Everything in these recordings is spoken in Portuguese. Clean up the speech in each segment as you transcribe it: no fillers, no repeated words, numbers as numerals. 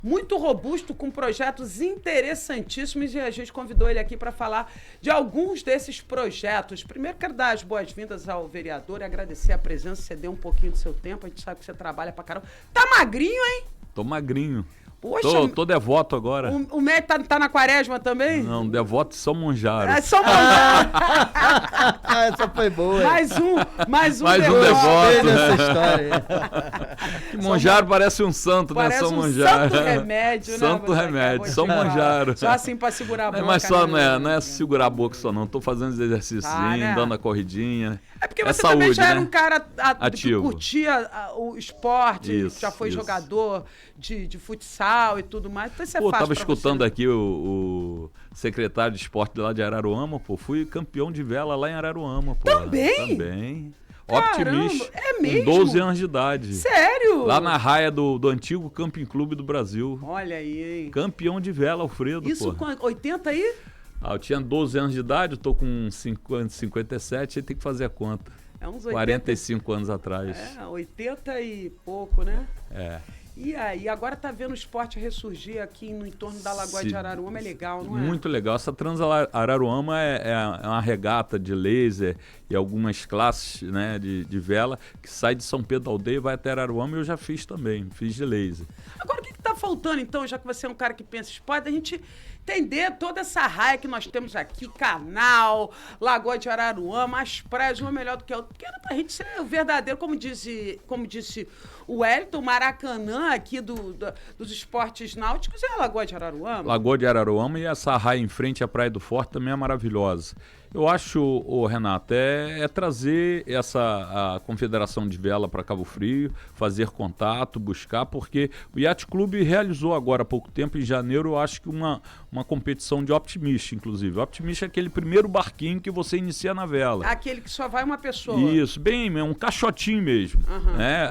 muito robusto, com projetos interessantíssimos, e a gente convidou ele aqui para falar de alguns desses projetos. Primeiro, quero dar as boas-vindas ao vereador e agradecer a presença, você deu um pouquinho do seu tempo, a gente sabe que você trabalha pra caramba. Tá magrinho, hein? Tô magrinho. Poxa, Tô devoto agora. O médico tá na quaresma também? Não, devoto de São Monjaro. É São Monjaro. Essa foi boa. Mais um Mais um devoto. devoto, né? Essa história. Monjaro parece um santo, né? Parece São um Monjaro. santo remédio, né? Santo Você remédio, acabou de São falar. Monjaro. Só assim pra segurar a boca. Mas só né? não é segurar a boca só não. Tô fazendo os exercícios, né? dando a corridinha. É porque você saúde, também já era né? um cara que Ativo. curtia o esporte, Isso, já foi isso. jogador de futsal e tudo mais. Então isso é Pô, fácil tava pra escutando você. aqui o secretário de esporte lá de Araruama, pô. Fui campeão de vela lá em Araruama, pô. Também? Também. Caramba, Optimista. é Com mesmo? 12 anos de idade. Sério? Lá na raia do antigo Camping Clube do Brasil. Olha aí, hein? Campeão de vela, Alfredo, Isso pô. com 80 aí? Eu tinha 12 anos de idade, eu tô com 57, aí tem que fazer a conta. É uns 80. 45 anos atrás. É, 80 e pouco, né? É. E aí, agora tá vendo o esporte ressurgir aqui no entorno da Lagoa Sim. de Araruama, é legal, não é? Muito legal. Essa Araruama é uma regata de laser e algumas classes, né, de vela que sai de São Pedro da Aldeia e vai até Araruama, e eu já fiz também, fiz de laser. Agora, o que tá faltando, então, já que você é um cara que pensa esporte, a gente entender toda essa raia que nós temos aqui, Canal, Lagoa de Araruama, as praias, uma melhor do que a outra, porque era pra gente ser o verdadeiro, como disse o Wellington, o Maracanã aqui dos esportes náuticos, é a Lagoa de Araruama. Lagoa de Araruama, e essa raia em frente à Praia do Forte também é maravilhosa. Eu acho, Renato, é trazer a Confederação de Vela para Cabo Frio, fazer contato, buscar, porque o Yacht Club realizou agora há pouco tempo, em janeiro, eu acho que uma competição de Optimist, inclusive. Optimist é aquele primeiro barquinho que você inicia na vela. Aquele que só vai uma pessoa. Isso, bem, é um caixotinho mesmo. Né?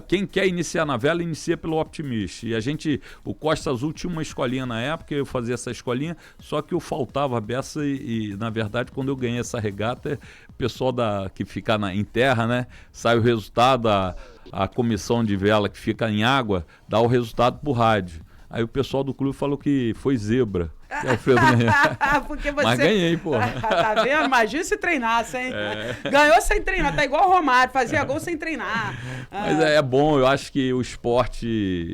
Quem quer iniciar na vela, inicia pelo Optimist. E o Costa Azul tinha uma escolinha na época, eu fazia essa escolinha, só que eu faltava a beça e na verdade, quando eu ganhei essa regata, o pessoal que fica em terra, né? Sai o resultado, a comissão de vela que fica em água, dá o resultado pro rádio. Aí o pessoal do clube falou que foi zebra. Que Alfredo ganhou. Porque você... Mas ganhei, porra. Tá vendo? Imagina se treinasse, hein? Ganhou sem treinar, tá igual o Romário, fazia gol sem treinar. Mas é bom, eu acho que o esporte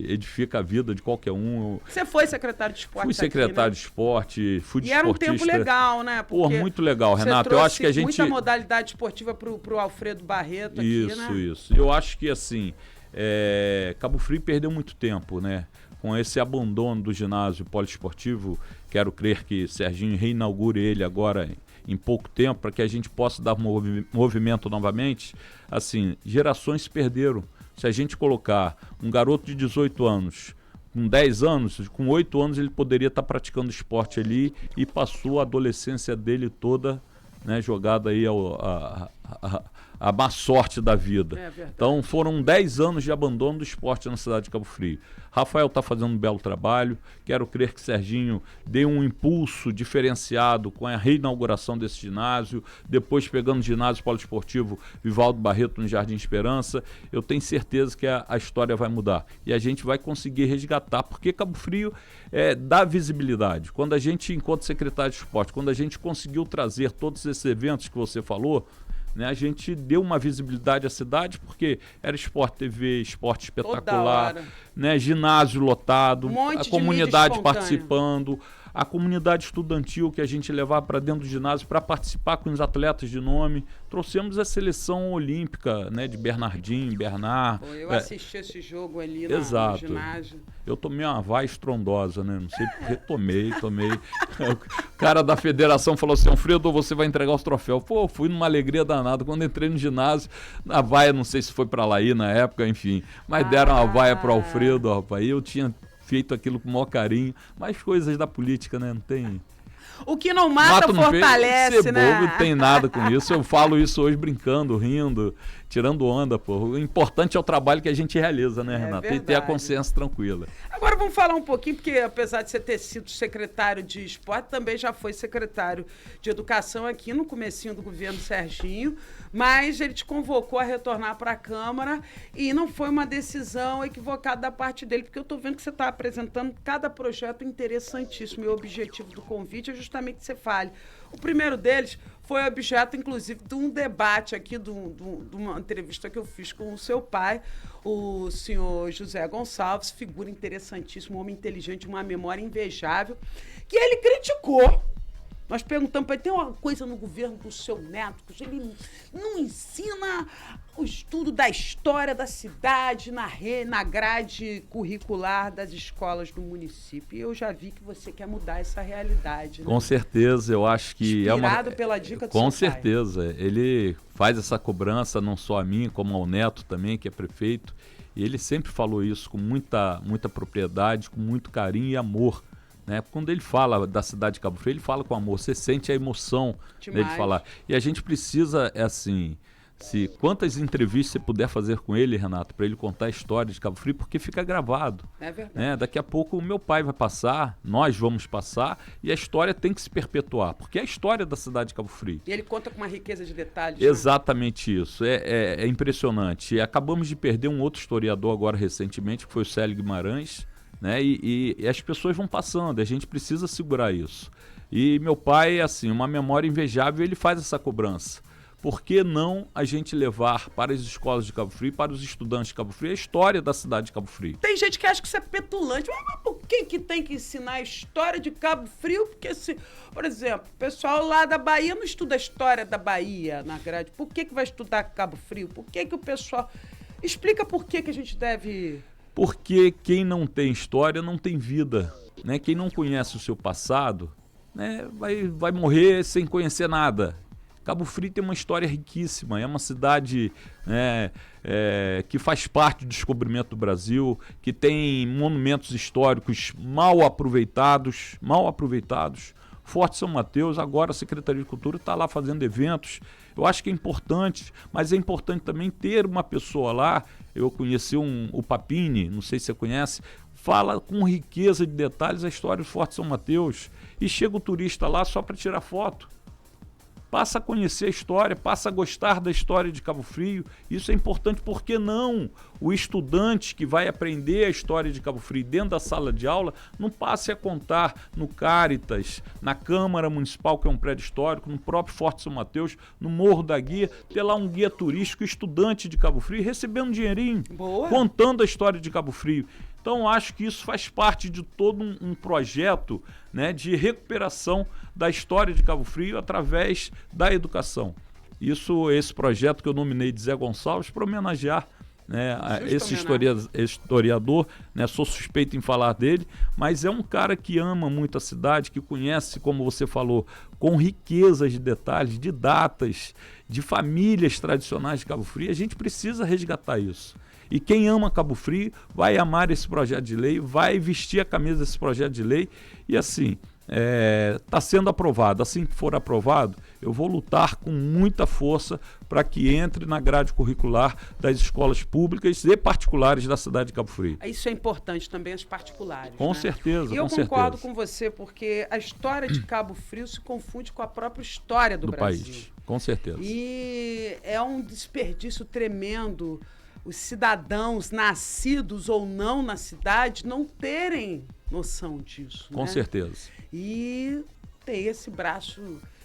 edifica a vida de qualquer um. Você foi secretário de esporte? Fui secretário aqui, de esporte, fui de né? E era um esportista. tempo legal, né? Pô, muito legal, Renato. Eu acho que a gente... muita modalidade esportiva pro Alfredo Barreto aqui, né? Isso. Eu acho que, assim, Cabo Frio perdeu muito tempo, né? Com esse abandono do ginásio poliesportivo, quero crer que Serginho reinaugure ele agora em pouco tempo, para que a gente possa dar movimento novamente. Assim, gerações se perderam. Se a gente colocar um garoto de 18 anos, com 10 anos, com 8 anos ele poderia estar praticando esporte ali, e passou a adolescência dele toda, né, jogada aí a má sorte da vida. Então foram 10 anos de abandono do esporte na cidade de Cabo Frio. Rafael está fazendo um belo trabalho, quero crer que Serginho dê um impulso diferenciado com a reinauguração desse ginásio, depois pegando o ginásio poliesportivo Vivaldo Barreto no Jardim Esperança. Eu tenho certeza que a história vai mudar e a gente vai conseguir resgatar, porque Cabo Frio dá visibilidade. Quando a gente, enquanto secretário de esporte, quando a gente conseguiu trazer todos esses eventos que você falou, né, a gente deu uma visibilidade à cidade, porque era Sport TV, esporte espetacular, né, ginásio lotado, a comunidade participando, a comunidade estudantil que a gente levava para dentro do ginásio para participar com os atletas de nome. Trouxemos a seleção olímpica, né, de Bernardinho, Bernard. Pô, eu assisti esse jogo ali no ginásio. Eu tomei uma vaia estrondosa, né? Não sei porque tomei. O cara da federação falou assim: Alfredo, você vai entregar os troféus. Pô, fui numa alegria danada. Quando entrei no ginásio, na vaia, não sei se foi pra Laí na época, enfim. Mas deram uma vaia pro Alfredo, rapaz. E eu tinha feito aquilo com o maior carinho. Mas coisas da política, né? Não tem... O que não mata fortalece, ser né? bobo, não tem nada com isso. Eu falo isso hoje brincando, rindo. tirando onda, pô. O importante é o trabalho que a gente realiza, né, Renato? Tem que ter a verdade. consciência tranquila. Agora vamos falar um pouquinho, porque apesar de você ter sido secretário de esporte, também já foi secretário de educação aqui no comecinho do governo Serginho, mas ele te convocou a retornar para a Câmara e não foi uma decisão equivocada da parte dele, porque eu estou vendo que você está apresentando cada projeto interessantíssimo e o objetivo do convite é justamente que você fale. O primeiro deles foi objeto, inclusive, de um debate aqui, de uma entrevista que eu fiz com o seu pai, o senhor José Gonçalves, figura interessantíssima, um homem inteligente, uma memória invejável, que ele criticou. Nós perguntamos para ele, tem uma coisa no governo do seu neto, que ele não ensina o estudo da história da cidade na grade curricular das escolas do município. E eu já vi que você quer mudar essa realidade. Né? Com certeza, eu acho que Inspirado pela dica do Com seu pai. certeza. Ele faz essa cobrança não só a mim, como ao neto também, que é prefeito. E ele sempre falou isso com muita propriedade, com muito carinho e amor. Né? Quando ele fala da cidade de Cabo Frio, ele fala com amor, você sente a emoção dele falar. E a gente precisa, quantas entrevistas você puder fazer com ele, Renato, para ele contar a história de Cabo Frio, porque fica gravado. É verdade. Né? Daqui a pouco o meu pai vai passar, nós vamos passar, e a história tem que se perpetuar, porque é a história da cidade de Cabo Frio. E ele conta com uma riqueza de detalhes. Exatamente isso, é impressionante. E acabamos de perder um outro historiador agora recentemente, que foi o Célio Guimarães, né? E as pessoas vão passando, a gente precisa segurar isso. E meu pai, uma memória invejável, ele faz essa cobrança. Por que não a gente levar para as escolas de Cabo Frio, para os estudantes de Cabo Frio, a história da cidade de Cabo Frio? Tem gente que acha que isso é petulante. Mas por que tem que ensinar a história de Cabo Frio? Porque, por exemplo, o pessoal lá da Bahia não estuda a história da Bahia na grade. Por que vai estudar Cabo Frio? Por que o pessoal... Explica por que a gente deve... Porque quem não tem história não tem vida, né? Quem não conhece o seu passado, né, vai morrer sem conhecer nada. Cabo Frio tem uma história riquíssima, é uma cidade, né, que faz parte do descobrimento do Brasil, que tem monumentos históricos mal aproveitados. Forte São Mateus, agora a Secretaria de Cultura está lá fazendo eventos. Eu acho que é importante, mas é importante também ter uma pessoa lá. Eu conheci o Papini, não sei se você conhece, fala com riqueza de detalhes a história do Forte São Mateus. E chega o turista lá só para tirar foto. Passa a conhecer a história, passa a gostar da história de Cabo Frio. Isso é importante, porque não? O estudante que vai aprender a história de Cabo Frio dentro da sala de aula não passe a contar no Cáritas, na Câmara Municipal, que é um prédio histórico, no próprio Forte São Mateus, no Morro da Guia, ter lá um guia turístico estudante de Cabo Frio recebendo um dinheirinho, contando a história de Cabo Frio. Então, acho que isso faz parte de todo um projeto, né, de recuperação da história de Cabo Frio através da educação. Esse projeto que eu nominei de Zé Gonçalves para homenagear, né, esse historiador, né, sou suspeito em falar dele, mas é um cara que ama muito a cidade, que conhece, como você falou, com riquezas de detalhes, de datas, de famílias tradicionais de Cabo Frio. A gente precisa resgatar isso. E quem ama Cabo Frio vai amar esse projeto de lei, vai vestir a camisa desse projeto de lei. E está sendo aprovado. Assim que for aprovado, eu vou lutar com muita força para que entre na grade curricular das escolas públicas e particulares da cidade de Cabo Frio. Isso é importante também, as particulares. Com certeza, e eu concordo com você, porque a história de Cabo Frio se confunde com a própria história do Brasil. País. Com certeza. E é um desperdício tremendo os cidadãos nascidos ou não na cidade não terem noção disso. Com certeza. E tem esse braço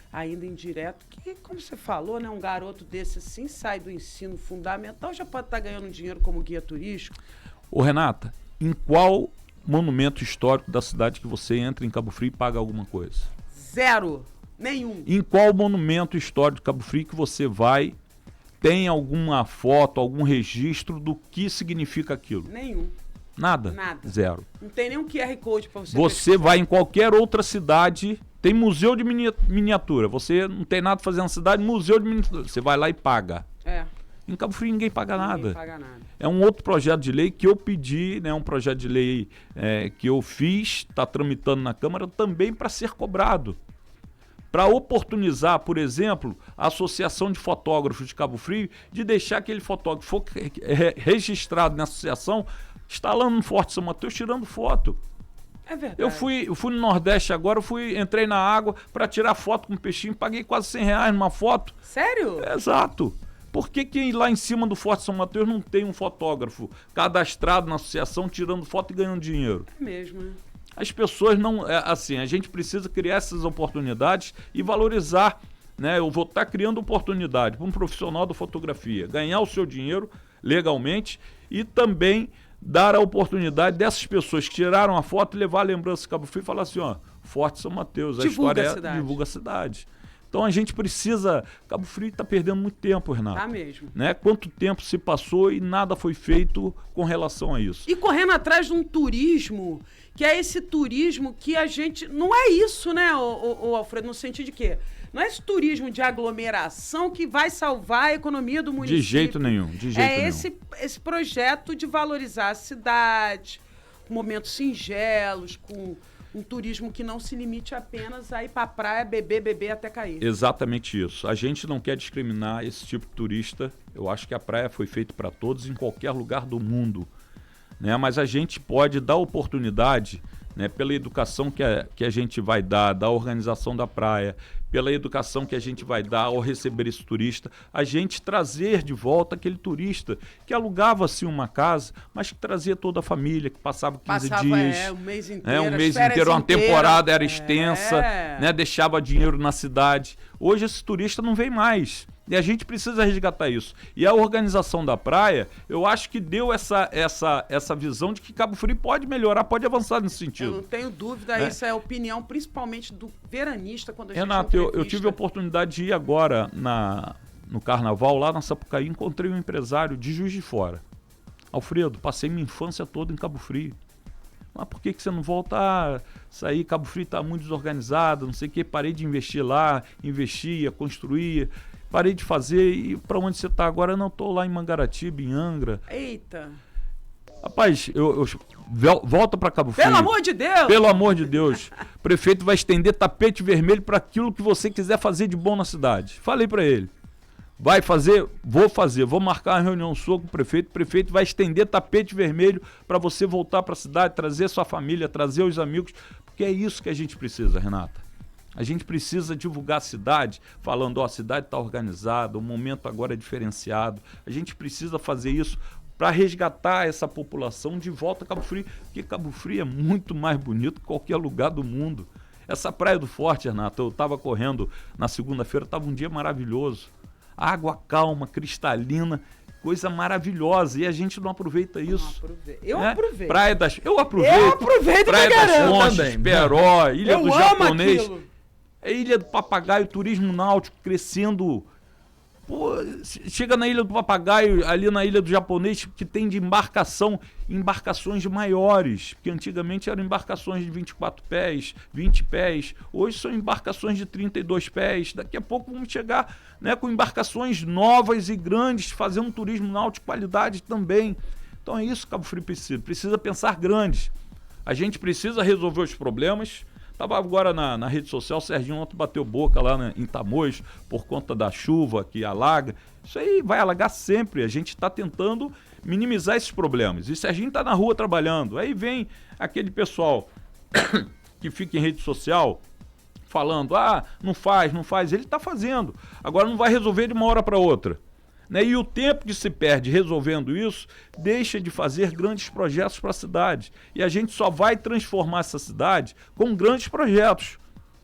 ainda indireto que, como você falou, né, um garoto desse assim sai do ensino fundamental, já pode estar ganhando dinheiro como guia turístico. Ô Renata, em qual monumento histórico da cidade que você entra em Cabo Frio e paga alguma coisa? Zero. Nenhum. Em qual monumento histórico de Cabo Frio que você vai, tem alguma foto, algum registro do que significa aquilo? Nenhum. Nada? Nada. Zero. Não tem nenhum QR Code para você. Você vai em qualquer outra cidade, tem museu de miniatura. Você não tem nada pra fazer na cidade, museu de miniatura. Você vai lá e paga. Em Cabo Frio ninguém paga nada. Ninguém paga nada. É um outro projeto de lei que eu pedi, né, um projeto de lei que eu fiz, está tramitando na Câmara também para ser cobrado. para oportunizar, por exemplo, a Associação de Fotógrafos de Cabo Frio, de deixar aquele fotógrafo for registrado na associação, instalando no Forte São Mateus, tirando foto. É verdade. Eu fui no Nordeste agora, entrei na água para tirar foto com peixinho, paguei quase R$100 numa foto. Sério? Exato. Por que lá em cima do Forte São Mateus não tem um fotógrafo cadastrado na associação, tirando foto e ganhando dinheiro? É mesmo, né? As pessoas não... assim, a gente precisa criar essas oportunidades e valorizar, né? Eu vou estar criando oportunidade para um profissional da fotografia ganhar o seu dinheiro legalmente e também dar a oportunidade dessas pessoas que tiraram a foto e levar a lembrança de Cabo Frio e falar assim, ó, Forte São Mateus, Divulga a a história cidade. divulga a cidade. Então a gente precisa... Cabo Frio está perdendo muito tempo, Renato. Tá mesmo. Né? Quanto tempo se passou e nada foi feito com relação a isso. E correndo atrás de um turismo, que é esse turismo que a gente... Não é isso, né, o Alfredo, no sentido de quê? Não é esse turismo de aglomeração que vai salvar a economia do município. De jeito nenhum, de jeito nenhum. É esse projeto de valorizar a cidade, com momentos singelos, com um turismo que não se limite apenas a ir pra praia, beber até cair. Exatamente isso. A gente não quer discriminar esse tipo de turista. Eu acho que a praia foi feita para todos em qualquer lugar do mundo, né? Mas a gente pode dar oportunidade, né, pela educação que a gente vai dar, da organização da praia, pela educação que a gente vai dar ao receber esse turista, a gente trazer de volta aquele turista que alugava assim uma casa, mas que trazia toda a família, que passava 15 dias. Um mês inteiro. Um mês inteiro, uma temporada era extensa, né, deixava dinheiro na cidade. Hoje esse turista não vem mais. E a gente precisa resgatar isso. E a organização da praia, eu acho que deu essa visão de que Cabo Frio pode melhorar, pode avançar nesse sentido. Eu não tenho dúvida, isso é a opinião, principalmente do veranista, quando a gente Renato, eu tive a oportunidade de ir agora no Carnaval, lá na Sapucaí, encontrei um empresário de Juiz de Fora. Alfredo, passei minha infância toda em Cabo Frio. Mas por que você não volta a sair? Cabo Frio está muito desorganizado, não sei o que, parei de investir lá, investia, construía. Parei de fazer e para onde você está agora? Não, estou lá em Mangaratiba, em Angra. Eita. Rapaz, volta para Cabo Frio. Pelo amor de Deus! Pelo amor de Deus. O prefeito vai estender tapete vermelho para aquilo que você quiser fazer de bom na cidade. Falei para ele. Vai fazer? Vou fazer. Vou marcar uma reunião sua com o prefeito. O prefeito vai estender tapete vermelho para você voltar para a cidade, trazer sua família, trazer os amigos. Porque é isso que a gente precisa, Renata. A gente precisa divulgar a cidade, falando, ó, a cidade está organizada, o momento agora é diferenciado. A gente precisa fazer isso para resgatar essa população de volta a Cabo Frio, porque Cabo Frio é muito mais bonito que qualquer lugar do mundo. Essa Praia do Forte, Renato, eu estava correndo na segunda-feira, estava um dia maravilhoso. Água calma, cristalina, coisa maravilhosa. E a gente não aproveita isso. Eu aproveito. Praia das... Eu aproveito. Eu aproveito, Praia das Pontes, também. Peró, Ilha do Japonês. Aquilo. É Ilha do Papagaio, turismo náutico crescendo. Pô, chega na Ilha do Papagaio, ali na Ilha do Japonês, que tem de embarcações maiores. Porque antigamente eram embarcações de 24 pés, 20 pés. Hoje são embarcações de 32 pés. Daqui a pouco vamos chegar, né, com embarcações novas e grandes, fazer um turismo náutico de qualidade também. Então é isso que Cabo Frio precisa pensar grandes. A gente precisa resolver os problemas. Estava agora na rede social, o Serginho ontem bateu boca lá em Tamoios por conta da chuva que alaga. Isso aí vai alagar sempre. A gente está tentando minimizar esses problemas. E o Serginho está na rua trabalhando. Aí vem aquele pessoal que fica em rede social falando, não faz. Ele está fazendo. Agora não vai resolver de uma hora para outra. Né? E o tempo que se perde resolvendo isso, deixa de fazer grandes projetos para a cidade. E a gente só vai transformar essa cidade com grandes projetos.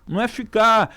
Não é ficar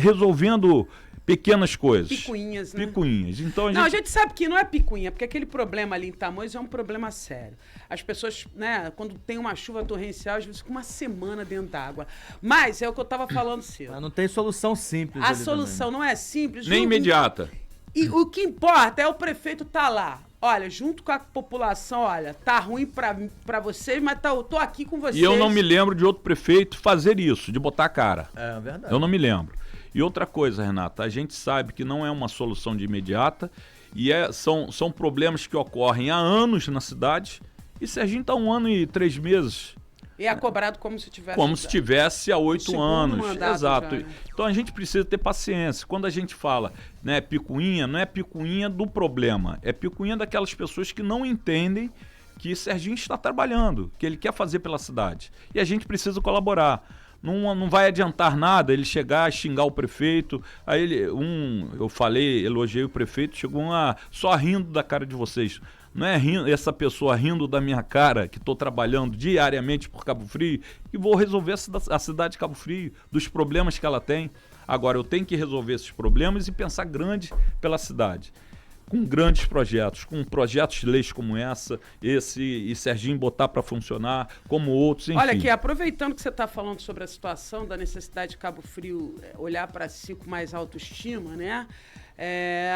resolvendo pequenas coisas. Picuinhas, né? Picuinhas. Então, a gente sabe que não é picuinha, porque aquele problema ali em Tamoios é um problema sério. As pessoas, né, quando tem uma chuva torrencial, às vezes ficam uma semana dentro d'água. Mas é o que eu estava falando cedo. Mas não tem solução simples. A solução não é simples. Nem imediata. E o que importa é o prefeito tá lá. Olha, junto com a população, olha, tá ruim pra vocês, mas eu tô aqui com vocês. E eu não me lembro de outro prefeito fazer isso, de botar a cara. É verdade. Eu não me lembro. E outra coisa, Renata, a gente sabe que não é uma solução de imediata e são problemas que ocorrem há anos na cidade. E Serginho está 1 ano e 3 meses. E é cobrado como se tivesse... Como se tivesse há 8 segundo anos. mandato Exato. já, né? Então a gente precisa ter paciência. Quando a gente fala, né, picuinha, não é picuinha do problema, é picuinha daquelas pessoas que não entendem que Serginho está trabalhando, que ele quer fazer pela cidade. E a gente precisa colaborar. Não vai adiantar nada ele chegar a xingar o prefeito. Aí eu falei, elogiei o prefeito, chegou só rindo da cara de vocês. Não é essa pessoa rindo da minha cara, que estou trabalhando diariamente por Cabo Frio, que vou resolver a cidade de Cabo Frio, dos problemas que ela tem. Agora, eu tenho que resolver esses problemas e pensar grande pela cidade. Com grandes projetos, com projetos de leis como e Serginho botar para funcionar, como outros, enfim. Olha aqui, aproveitando que você está falando sobre a situação da necessidade de Cabo Frio olhar para si com mais autoestima, né?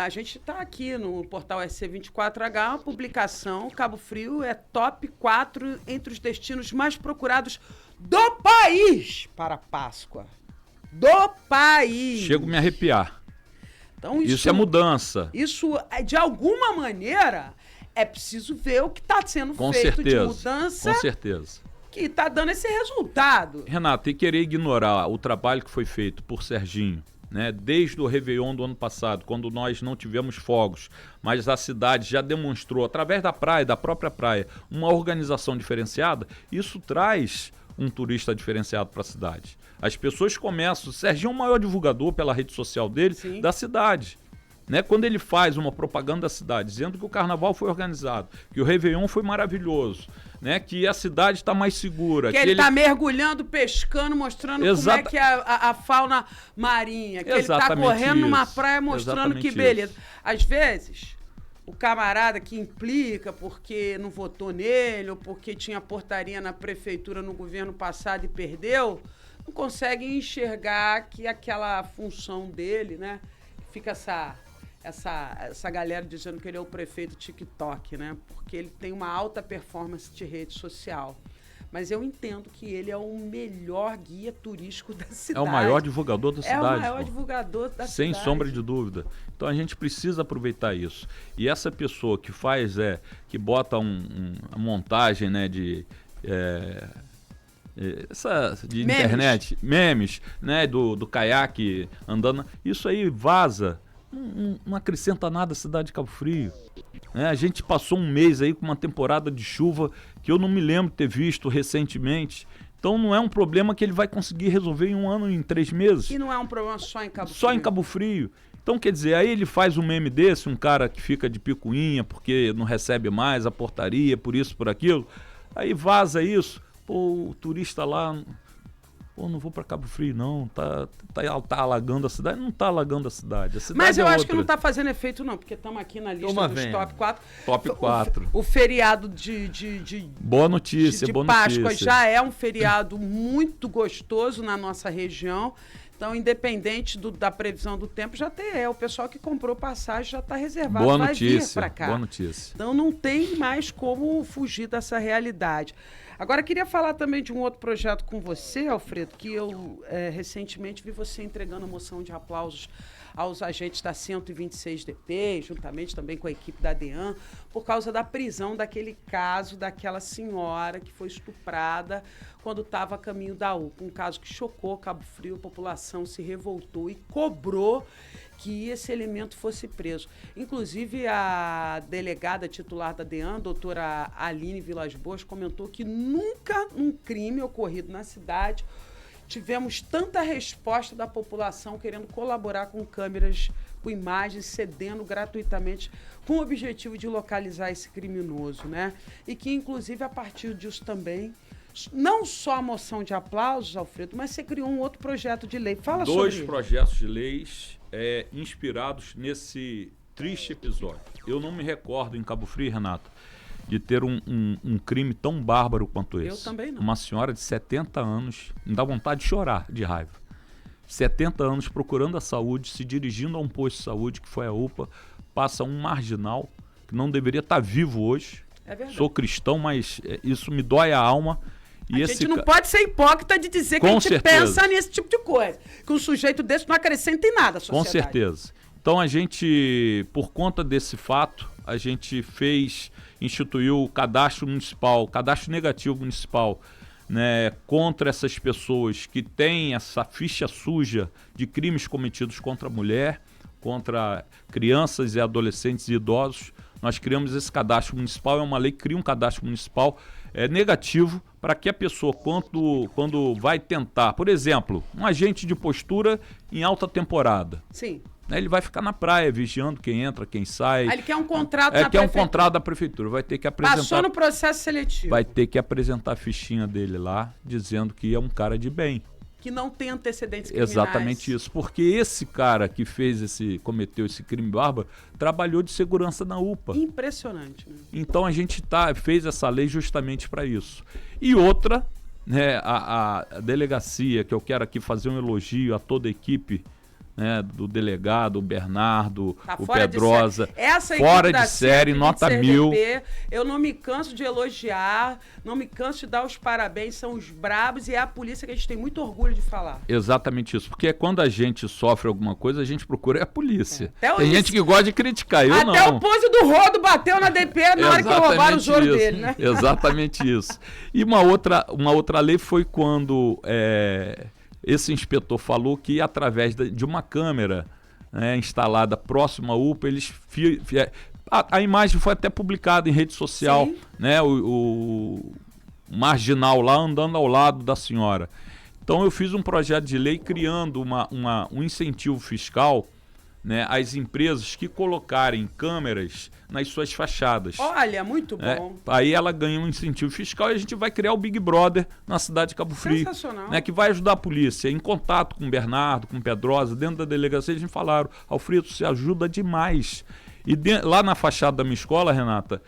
A gente está aqui no portal SC24H, uma publicação, Cabo Frio é top 4 entre os destinos mais procurados do país para a Páscoa. Do país! Chego a me arrepiar. Então, isso é mudança. Isso, de alguma maneira, é preciso ver o que está sendo feito de mudança. Com certeza. Que está dando esse resultado. Renato, e querer ignorar o trabalho que foi feito por Serginho, né, desde o Réveillon do ano passado, quando nós não tivemos fogos, mas a cidade já demonstrou, através da praia, da própria praia, uma organização diferenciada, isso traz um turista diferenciado para a cidade. As pessoas começam... Serginho é o maior divulgador pela rede social dele, sim, da cidade. Né? Quando ele faz uma propaganda da cidade, dizendo que o carnaval foi organizado, que o Réveillon foi maravilhoso, né? Que a cidade está mais segura. Que ele está mergulhando, pescando, mostrando como é que é a fauna marinha. Que ele está correndo numa praia mostrando que beleza. Às vezes... O camarada que implica porque não votou nele ou porque tinha portaria na prefeitura no governo passado e perdeu, não consegue enxergar que aquela função dele, né? Fica essa galera dizendo que ele é o prefeito TikTok, né? Porque ele tem uma alta performance de rede social. Mas eu entendo que ele é o melhor guia turístico da cidade. É o maior divulgador da cidade. É o maior divulgador da cidade. Sem sombra de dúvida. Então a gente precisa aproveitar isso. E essa pessoa que faz, que bota uma montagem, né, de internet, memes, né, do caiaque andando, isso aí vaza. Não acrescenta nada à cidade de Cabo Frio. A gente passou um mês aí com uma temporada de chuva que eu não me lembro de ter visto recentemente. Então não é um problema que ele vai conseguir resolver em 1 ano, em 3 meses. E não é um problema só em Cabo Frio. Só em Cabo Frio. Então, quer dizer, aí ele faz um meme desse, um cara que fica de picuinha porque não recebe mais a portaria, por isso, por aquilo. Aí vaza isso. Pô, o turista lá... Pô, não vou para Cabo Frio, não. Tá alagando a cidade. Não tá alagando a cidade. Mas eu acho que não tá fazendo efeito, não, porque estamos aqui na lista dos top 4. Top 4. O feriado de boa notícia, boa Páscoa notícia. Já é um feriado muito gostoso na nossa região. Então, independente da previsão do tempo, já o pessoal que comprou passagem já está reservado, boa vai notícia, vir para cá. Boa notícia. Então, não tem mais como fugir dessa realidade. Agora, queria falar também de um outro projeto com você, Alfredo, que eu recentemente vi você entregando a moção de aplausos aos agentes da 126DP, juntamente também com a equipe da DEAN, por causa da prisão daquele caso daquela senhora que foi estuprada quando estava a caminho da UPA. Um caso que chocou Cabo Frio, a população se revoltou e cobrou que esse elemento fosse preso. Inclusive, a delegada titular da DEAN, doutora Aline Vilas Boas, comentou que nunca num crime ocorrido na cidade tivemos tanta resposta da população querendo colaborar com câmeras, com imagens, cedendo gratuitamente com o objetivo de localizar esse criminoso, né? E que, inclusive, a partir disso também, não só a moção de aplausos, Alfredo, mas você criou um outro projeto de lei. Fala sobre isso. 2 projetos de leis inspirados nesse triste episódio. Eu não me recordo em Cabo Frio, Renato, de ter um crime tão bárbaro quanto esse. Eu também não. Uma senhora de 70 anos, me dá vontade de chorar de raiva. 70 anos procurando a saúde, se dirigindo a um posto de saúde, que foi a UPA, passa um marginal, que não deveria estar vivo hoje. É verdade. Sou cristão, mas isso me dói a alma. E a gente não pode ser hipócrita de dizer que a gente pensa nesse tipo de coisa. Que um sujeito desse não acrescenta em nada à sociedade. Com certeza. Então a gente, por conta desse fato, a gente instituiu o cadastro municipal, cadastro negativo municipal né, contra essas pessoas que têm essa ficha suja de crimes cometidos contra a mulher, contra crianças e adolescentes e idosos. Nós criamos esse cadastro municipal, é uma lei que cria um cadastro municipal negativo para que a pessoa, quando vai tentar, por exemplo, um agente de postura em alta temporada. Sim. Ele vai ficar na praia vigiando quem entra, quem sai. Ele quer um contrato na prefeitura. Quer um contrato da prefeitura. Vai ter que apresentar. Passou no processo seletivo. Vai ter que apresentar a fichinha dele lá, dizendo que é um cara de bem. Que não tem antecedentes criminais. Exatamente isso. Porque esse cara que cometeu esse crime bárbaro, trabalhou de segurança na UPA. Impressionante. Né? Então a gente fez essa lei justamente para isso. E outra, né, a delegacia, que eu quero aqui fazer um elogio a toda a equipe, né, do delegado, o Bernardo, o Pedrosa, fora de série, nota 1000. Eu não me canso de elogiar, não me canso de dar os parabéns, são os brabos e é a polícia que a gente tem muito orgulho de falar. Exatamente isso, porque quando a gente sofre alguma coisa, a gente procura a polícia. Tem gente que gosta de criticar, eu até não. Até o pose do Rodo bateu na DP na hora que roubaram os ouros dele, né? Exatamente isso. E uma outra lei foi quando... esse inspetor falou que através de uma câmera, né, instalada próxima à UPA, eles... A imagem foi até publicada em rede social, né, o marginal lá andando ao lado da senhora. Então eu fiz um projeto de lei criando um incentivo fiscal, né, às empresas que colocarem câmeras nas suas fachadas. Olha, muito bom. Aí ela ganha um incentivo fiscal e a gente vai criar o Big Brother na cidade de Cabo Frio. Sensacional. Né, que vai ajudar a polícia. Em contato com o Bernardo, com o Pedrosa, dentro da delegacia, eles me falaram: Alfredo, você ajuda demais. E lá na fachada da minha escola, Renata,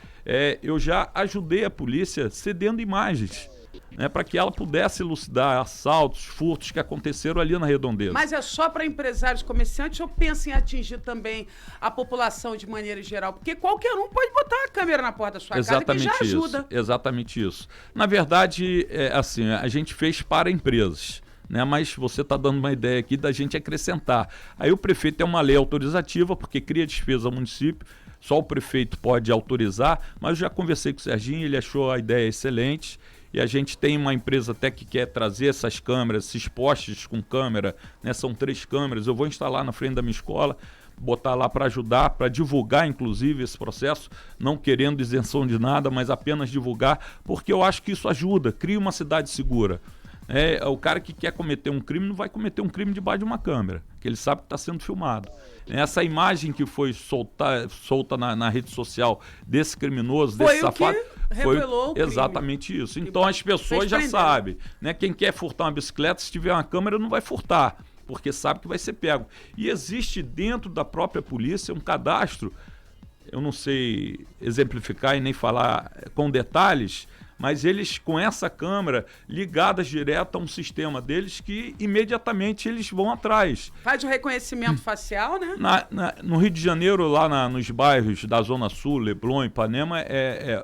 eu já ajudei a polícia cedendo imagens, né, para que ela pudesse elucidar assaltos, furtos que aconteceram ali na Redondeza. Mas é só para empresários, comerciantes, ou pensa em atingir também a população de maneira geral? Porque qualquer um pode botar a câmera na porta da sua casa, que já ajuda. Exatamente isso. Na verdade, assim, a gente fez para empresas, né, mas você está dando uma ideia aqui da gente acrescentar. Aí o prefeito tem uma lei autorizativa, porque cria despesa ao município, só o prefeito pode autorizar, mas eu já conversei com o Serginho, ele achou a ideia excelente. E a gente tem uma empresa até que quer trazer essas câmeras, esses postes com câmera, né? São 3 câmeras. Eu vou instalar na frente da minha escola, botar lá para ajudar, para divulgar, inclusive, esse processo, não querendo isenção de nada, mas apenas divulgar, porque eu acho que isso ajuda, cria uma cidade segura. O cara que quer cometer um crime não vai cometer um crime debaixo de uma câmera, que ele sabe que está sendo filmado. Essa imagem que foi solta na rede social desse criminoso, desse safado, revelou o crime. Exatamente isso. Então as pessoas já sabem, né? Quem quer furtar uma bicicleta, se tiver uma câmera, não vai furtar, porque sabe que vai ser pego. E existe dentro da própria polícia um cadastro, eu não sei exemplificar e nem falar com detalhes, mas eles com essa câmera ligadas direto a um sistema deles que imediatamente eles vão atrás. Faz o reconhecimento facial, né? No Rio de Janeiro, lá nos bairros da Zona Sul, Leblon, Ipanema,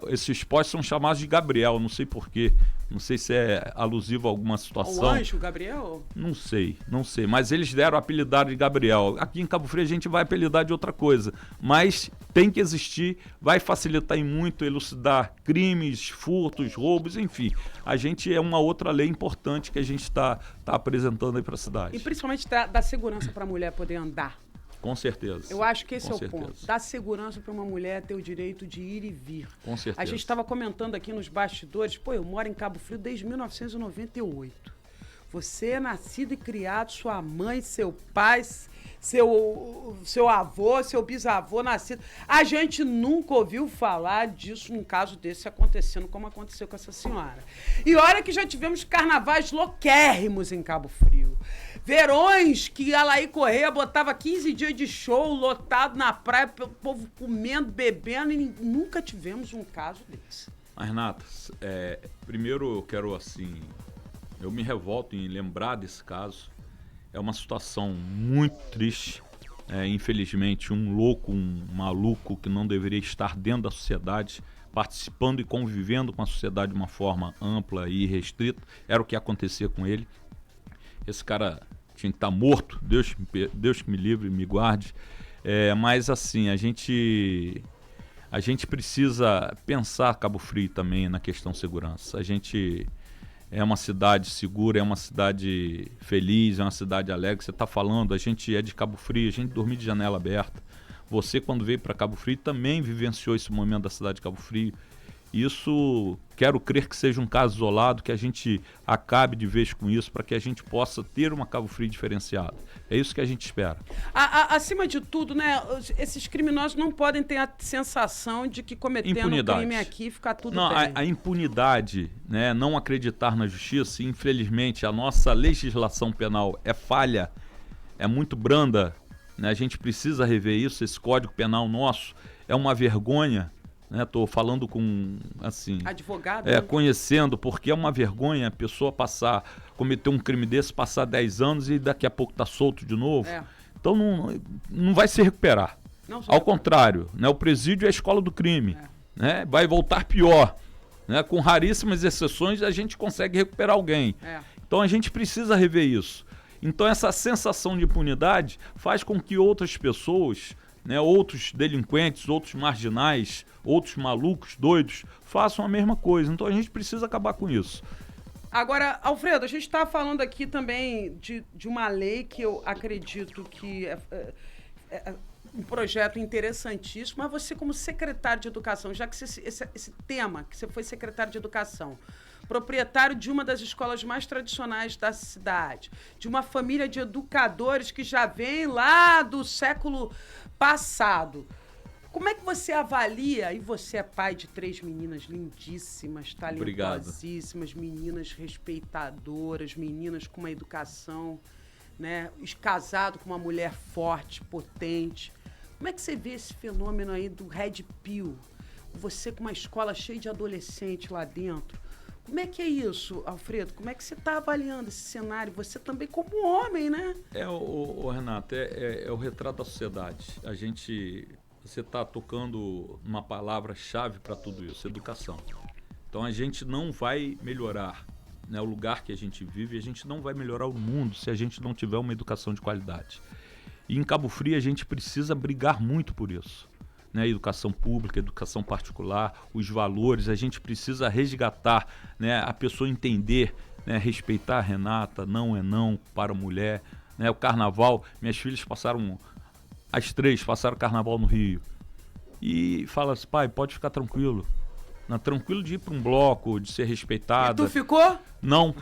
esses postos são chamados de Gabriel, não sei porquê. Não sei se é alusivo a alguma situação. O anjo, Gabriel? Não sei. Mas eles deram o apelidado de Gabriel. Aqui em Cabo Frio a gente vai apelidar de outra coisa. Mas tem que existir, vai facilitar em muito elucidar crimes, furtos, roubos, enfim. A gente é uma outra lei importante que a gente está apresentando aí para a cidade. E principalmente da segurança para a mulher poder andar. Com certeza. Eu acho que esse é o ponto. Dar segurança para uma mulher ter o direito de ir e vir. Com certeza. A gente estava comentando aqui nos bastidores, eu moro em Cabo Frio desde 1998. Você é nascido e criado, sua mãe, seu pai, seu avô, seu bisavô nascido. A gente nunca ouviu falar disso num caso desse acontecendo como aconteceu com essa senhora. E olha que já tivemos carnavais louquérrimos em Cabo Frio. Verões que a Laí Correia botava 15 dias de show lotado na praia, o povo comendo, bebendo, e nunca tivemos um caso desse. Mas, Renata, primeiro eu quero, assim, eu me revolto em lembrar desse caso. É uma situação muito triste. Infelizmente, um louco, um maluco que não deveria estar dentro da sociedade, participando e convivendo com a sociedade de uma forma ampla e restrita, era o que acontecia com ele. Esse cara tinha que estar morto, Deus que me livre, me guarde. Mas assim, a gente precisa pensar Cabo Frio também na questão segurança. A gente é uma cidade segura, é uma cidade feliz, é uma cidade alegre. Você está falando, a gente é de Cabo Frio, a gente dormia de janela aberta. Você, quando veio para Cabo Frio, também vivenciou esse momento da cidade de Cabo Frio. Isso, quero crer que seja um caso isolado, que a gente acabe de vez com isso, para que a gente possa ter uma Cabo Frio diferenciada. É isso que a gente espera. Acima de tudo, né, esses criminosos não podem ter a sensação de que cometendo um crime aqui fica tudo bem. A impunidade, né, não acreditar na justiça, infelizmente a nossa legislação penal é falha, é muito branda, né, a gente precisa rever isso, esse Código Penal nosso é uma vergonha. Estou falando com, assim... advogado? Conhecendo, porque é uma vergonha a pessoa cometer um crime desse, passar 10 anos e daqui a pouco tá solto de novo. Então não vai se recuperar. Ao contrário, né, o presídio é a escola do crime. Né, vai voltar pior. Né, com raríssimas exceções a gente consegue recuperar alguém. Então a gente precisa rever isso. Então essa sensação de impunidade faz com que outras pessoas... né, outros delinquentes, outros marginais, outros malucos, doidos, façam a mesma coisa. Então a gente precisa acabar com isso. Agora, Alfredo, a gente está falando aqui também de uma lei que eu acredito que é um projeto interessantíssimo, mas você como secretário de Educação, já que esse tema, que você foi secretário de Educação, proprietário de uma das escolas mais tradicionais da cidade, de uma família de educadores que já vem lá do século passado. Como é que você avalia, e você é pai de 3 meninas lindíssimas, talentosíssimas, meninas respeitadoras, meninas com uma educação, né, casado com uma mulher forte, potente. Como é que você vê esse fenômeno aí do Red Pill? Você com uma escola cheia de adolescente lá dentro. Como é que é isso, Alfredo? Como é que você está avaliando esse cenário? Você também como homem, né? Renato, é o retrato da sociedade. Você está tocando uma palavra-chave para tudo isso, educação. Então a gente não vai melhorar, né, o lugar que a gente vive, a gente não vai melhorar o mundo se a gente não tiver uma educação de qualidade. E em Cabo Frio a gente precisa brigar muito por isso. Né, educação pública, educação particular, os valores, a gente precisa resgatar, né, a pessoa entender, né, respeitar a Renata, não é não para a mulher. Né, o carnaval, minhas filhas as 3 passaram o carnaval no Rio. E fala assim, pai, pode ficar tranquilo. Tranquilo de ir para um bloco, de ser respeitada. E tu ficou? Não.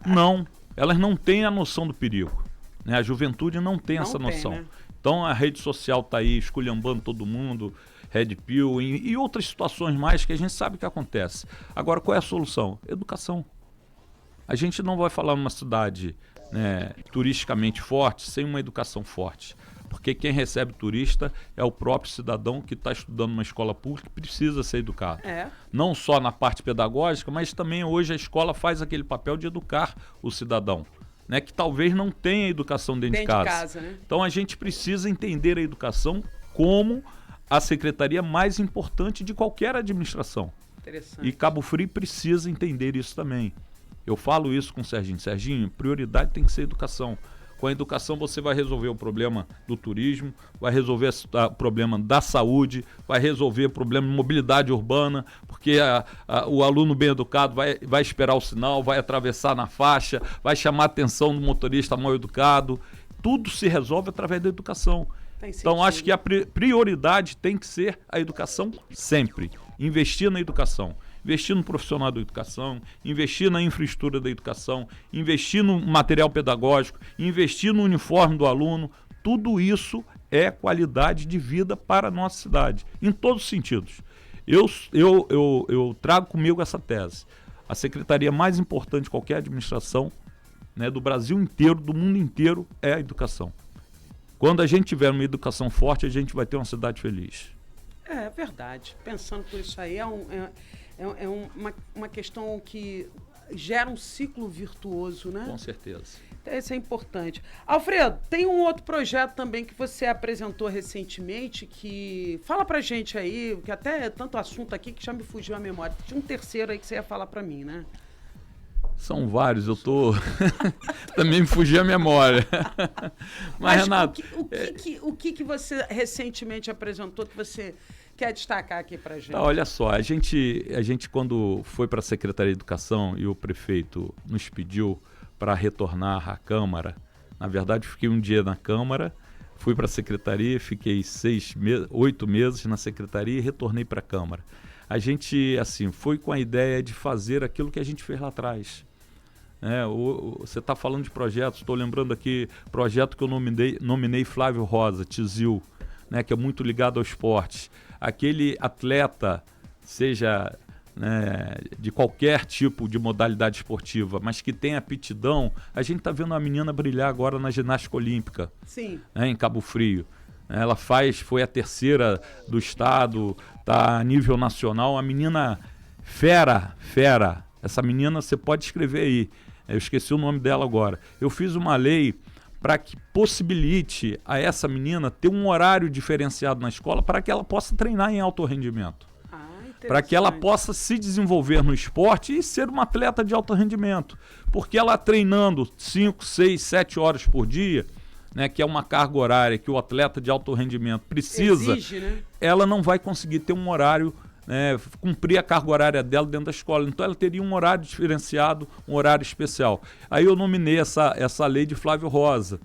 Não. Elas não têm a noção do perigo. Né, a juventude não tem essa noção. Né? Então a rede social está aí esculhambando todo mundo, Red Pill e outras situações mais que a gente sabe que acontece. Agora, qual é a solução? Educação. A gente não vai falar numa cidade, né, turisticamente forte sem uma educação forte. Porque quem recebe turista é o próprio cidadão que está estudando numa escola pública e precisa ser educado. Não só na parte pedagógica, mas também hoje a escola faz aquele papel de educar o cidadão. Né, que talvez não tenha educação dentro de casa. Né? Então a gente precisa entender a educação como a secretaria mais importante de qualquer administração. E Cabo Frio precisa entender isso também. Eu falo isso com o Serginho. Serginho, prioridade tem que ser educação. Com a educação você vai resolver o problema do turismo, vai resolver o problema da saúde, vai resolver o problema de mobilidade urbana, porque o aluno bem educado vai esperar o sinal, vai atravessar na faixa, vai chamar a atenção do motorista mal educado. Tudo se resolve através da educação. Então acho que a prioridade tem que ser a educação sempre. Investir na educação. Investir no profissional da educação, investir na infraestrutura da educação, investir no material pedagógico, investir no uniforme do aluno, tudo isso é qualidade de vida para a nossa cidade, em todos os sentidos. Eu trago comigo essa tese. A secretaria mais importante de qualquer administração, né, do Brasil inteiro, do mundo inteiro, é a educação. Quando a gente tiver uma educação forte, a gente vai ter uma cidade feliz. É verdade. Pensando por isso aí, uma questão que gera um ciclo virtuoso, né? Com certeza. Isso é importante. Alfredo, tem um outro projeto também que você apresentou recentemente que... Fala pra gente aí, que até é tanto assunto aqui que já me fugiu a memória. Tinha um terceiro aí que você ia falar pra mim, né? São vários, eu tô... Também me fugiu a memória. Mas Renato... O que você recentemente apresentou que quer destacar aqui pra gente? Tá, olha só, a gente quando foi para a Secretaria de Educação e o prefeito nos pediu para retornar à Câmara, na verdade fiquei um dia na Câmara, fui para a Secretaria, fiquei 8 meses na Secretaria e retornei para a Câmara. A gente, assim, foi com a ideia de fazer aquilo que a gente fez lá atrás. Você está falando de projetos, estou lembrando aqui, projeto que eu nominei Flávio Rosa, Tizil, né, que é muito ligado ao esporte. Aquele atleta, seja de qualquer tipo de modalidade esportiva, mas que tem aptidão, a gente está vendo a menina brilhar agora na ginástica olímpica. Sim. Em Cabo Frio. Ela foi a terceira do estado, está a nível nacional, a menina fera. Essa menina você pode escrever aí, eu esqueci o nome dela agora. Eu fiz uma lei para que possibilite a essa menina ter um horário diferenciado na escola para que ela possa treinar em alto rendimento. Para que ela possa se desenvolver no esporte e ser uma atleta de alto rendimento. Porque ela treinando 5, 6, 7 horas por dia, né, que é uma carga horária que o atleta de alto rendimento precisa, exige, né? Ela não vai conseguir ter um horário, cumprir a carga horária dela dentro da escola. Então ela teria um horário diferenciado, um horário especial. Aí eu nominei essa lei de Flávio Rosa,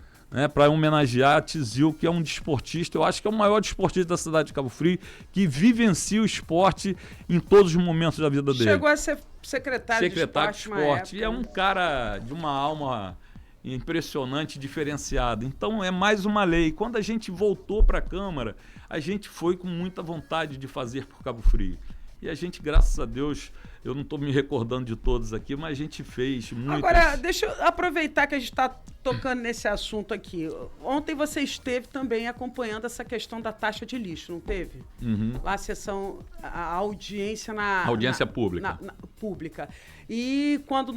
para homenagear a Tizil, que é um desportista, eu acho que é o maior desportista da cidade de Cabo Frio, que vivencia o esporte em todos os momentos da vida dele. Chegou a ser secretário de esporte. E é um cara de uma alma impressionante, diferenciada. Então é mais uma lei. Quando a gente voltou para a Câmara, a gente foi com muita vontade de fazer por Cabo Frio. E a gente, graças a Deus, eu não estou me recordando de todos aqui, mas a gente fez muitas... Agora, deixa eu aproveitar que a gente está tocando nesse assunto aqui. Ontem você esteve também acompanhando essa questão da taxa de lixo, não teve? Uhum. Lá a sessão, a audiência na... Audiência pública. Pública. E quando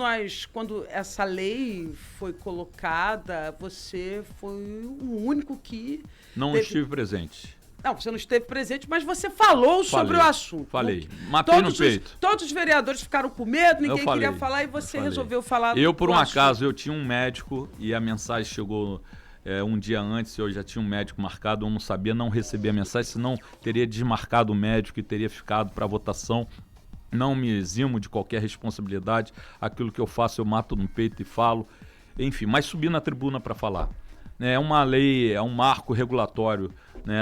essa lei foi colocada, você foi o único que... Não estive presente. Não, você não esteve presente, mas você falou sobre o assunto. Falei, matei no peito. Todos os vereadores ficaram com medo, ninguém queria falar e você resolveu falar. Eu, por um acaso, eu tinha um médico e a mensagem chegou um dia antes, eu já tinha um médico marcado, eu não sabia, não recebi a mensagem, senão teria desmarcado o médico e teria ficado para votação. Não me eximo de qualquer responsabilidade, aquilo que eu faço eu mato no peito e falo, enfim, mas subi na tribuna para falar. É uma lei, é um marco regulatório,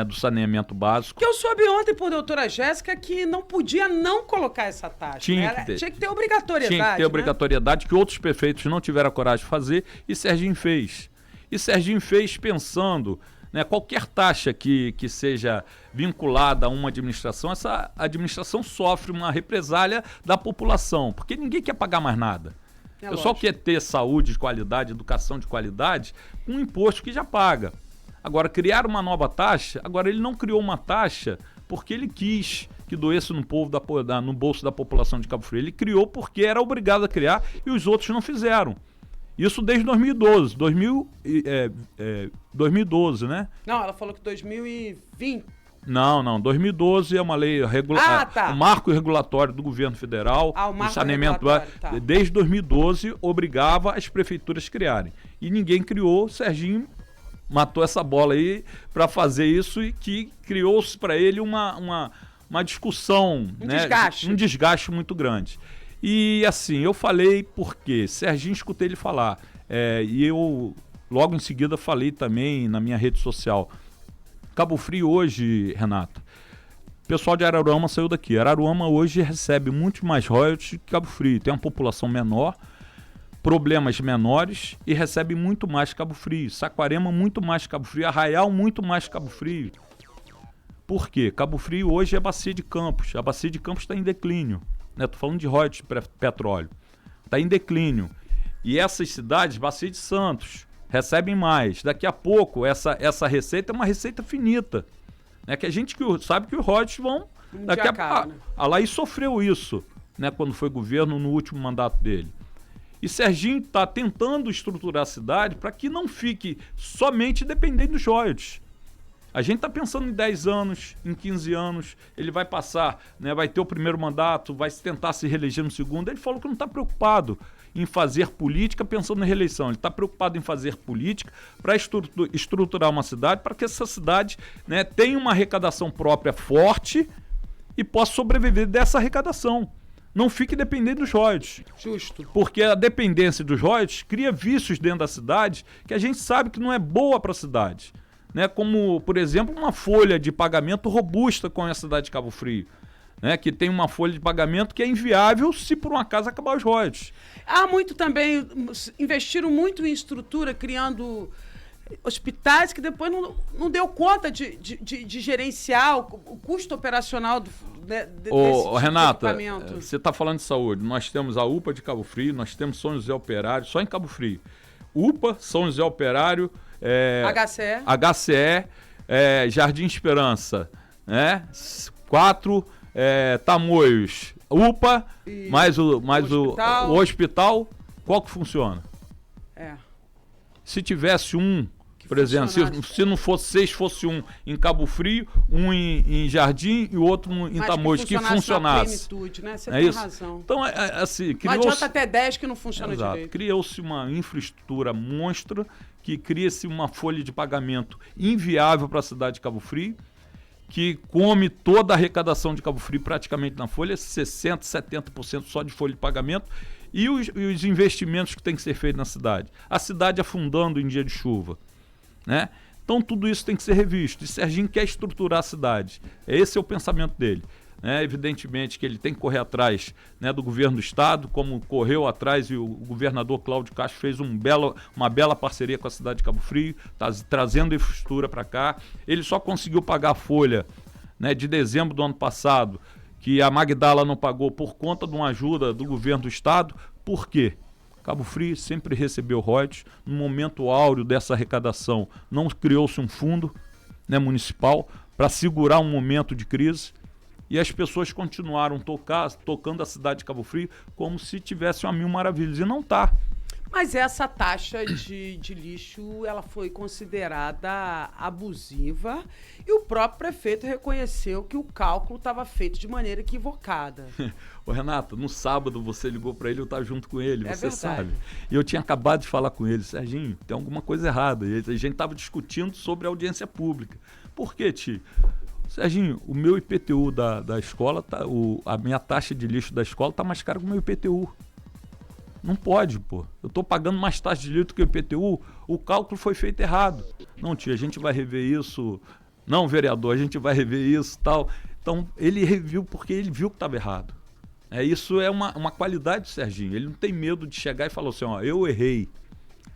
do saneamento básico. Que eu soube ontem por doutora Jéssica que não podia não colocar essa taxa. Tinha que ter obrigatoriedade. Tinha que ter obrigatoriedade, que outros prefeitos não tiveram a coragem de fazer, e Serginho fez. E Serginho fez pensando, qualquer taxa que seja vinculada a uma administração, essa administração sofre uma represália da população, porque ninguém quer pagar mais nada. O pessoal quer ter saúde de qualidade, educação de qualidade, com um imposto que já paga. Agora, criar uma nova taxa, agora ele não criou uma taxa porque ele quis que doesse no bolso da população de Cabo Frio. Ele criou porque era obrigado a criar e os outros não fizeram. Isso desde 2012. 2012, né? Não, ela falou que 2020. Não. 2012 é uma lei o marco regulatório do governo federal, o saneamento desde 2012 obrigava as prefeituras a criarem. E ninguém criou, Serginho matou essa bola aí para fazer isso e que criou-se para ele uma discussão, um desgaste muito grande. E assim, eu falei porque Serginho, escutei ele falar, e eu logo em seguida falei também na minha rede social. Cabo Frio hoje, Renata, o pessoal de Araruama saiu daqui. Araruama hoje recebe muito mais royalties que Cabo Frio. Tem uma população menor, problemas menores e recebe muito mais Cabo Frio. Saquarema muito mais Cabo Frio. Arraial muito mais Cabo Frio. Por quê? Cabo Frio hoje é Bacia de Campos. A Bacia de Campos está em declínio. Estou falando de royalties de petróleo. Está em declínio. E essas cidades, Bacia de Santos, recebem mais. Daqui a pouco, essa receita é uma receita finita. Que a gente sabe que os royalties vão... Daqui a Laí sofreu isso, quando foi governo no último mandato dele. E Serginho está tentando estruturar a cidade para que não fique somente dependendo dos royalties. A gente está pensando em 10 anos, em 15 anos, ele vai passar, vai ter o primeiro mandato, vai tentar se reeleger no segundo. Ele falou que não está preocupado em fazer política pensando na reeleição. Ele está preocupado em fazer política para estruturar uma cidade, para que essa cidade tenha uma arrecadação própria forte, e possa sobreviver dessa arrecadação. Não fique dependendo dos royalties. Justo. Porque a dependência dos royalties cria vícios dentro da cidade que a gente sabe que não é boa para a cidade. Né? Como, por exemplo, uma folha de pagamento robusta com a cidade de Cabo Frio. Né? Que tem uma folha de pagamento que é inviável se por um acaso acabar os royalties. Há muito também, investiram muito em estrutura, criando hospitais que depois não deu conta de gerenciar o custo operacional desse tipo Renata, de equipamento. você está falando de saúde. Nós temos a UPA de Cabo Frio, nós temos São José Operário, só em Cabo Frio. UPA, São José Operário, HCE, Jardim Esperança, né? 4 Tamoios, UPA, mais o hospital. Qual que funciona? Se tivesse um, por exemplo, se não fosse 6, fosse um em Cabo Frio, um em Jardim e o outro em Tamoios, que funcionasse. Plenitude, né? Você tem razão. Então, assim, não adianta até 10 que não funciona direito. Criou-se uma infraestrutura monstra que cria-se uma folha de pagamento inviável para a cidade de Cabo Frio, que come toda a arrecadação de Cabo Frio praticamente na folha, 60%, 70% só de folha de pagamento, e os investimentos que tem que ser feitos na cidade. A cidade afundando em dia de chuva. Né? Então tudo isso tem que ser revisto. E Serginho quer estruturar a cidade. Esse é o pensamento dele. Evidentemente que ele tem que correr atrás, né, do governo do estado, como correu atrás, e o governador Cláudio Castro fez uma bela parceria com a cidade de Cabo Frio, trazendo infraestrutura para cá. Ele só conseguiu pagar a folha, né, de dezembro do ano passado, que a Magdala não pagou por conta de uma ajuda do governo do estado. Por quê? Cabo Frio sempre recebeu royalties. No momento áureo dessa arrecadação, não criou-se um fundo, né, municipal para segurar um momento de crise. E as pessoas continuaram tocando a cidade de Cabo Frio como se tivesse uma mil maravilhas. E não está. Mas essa taxa de lixo, ela foi considerada abusiva e o próprio prefeito reconheceu que o cálculo estava feito de maneira equivocada. Ô Renato, no sábado você ligou para ele, eu estava junto com ele, você verdade. sabe. E eu tinha acabado de falar com ele, Serginho, tem alguma coisa errada. E a gente estava discutindo sobre a audiência pública. Por quê, tio? Serginho, o meu IPTU da escola, a minha taxa de lixo da escola está mais cara que o meu IPTU. Não pode, pô. Eu estou pagando mais taxa de lixo que o IPTU, o cálculo foi feito errado. Não, tia, a gente vai rever isso. Não, vereador, a gente vai rever isso e tal. Então, ele reviu porque ele viu que estava errado. Isso é uma qualidade do Serginho. Ele não tem medo de chegar e falar assim, ó, eu errei.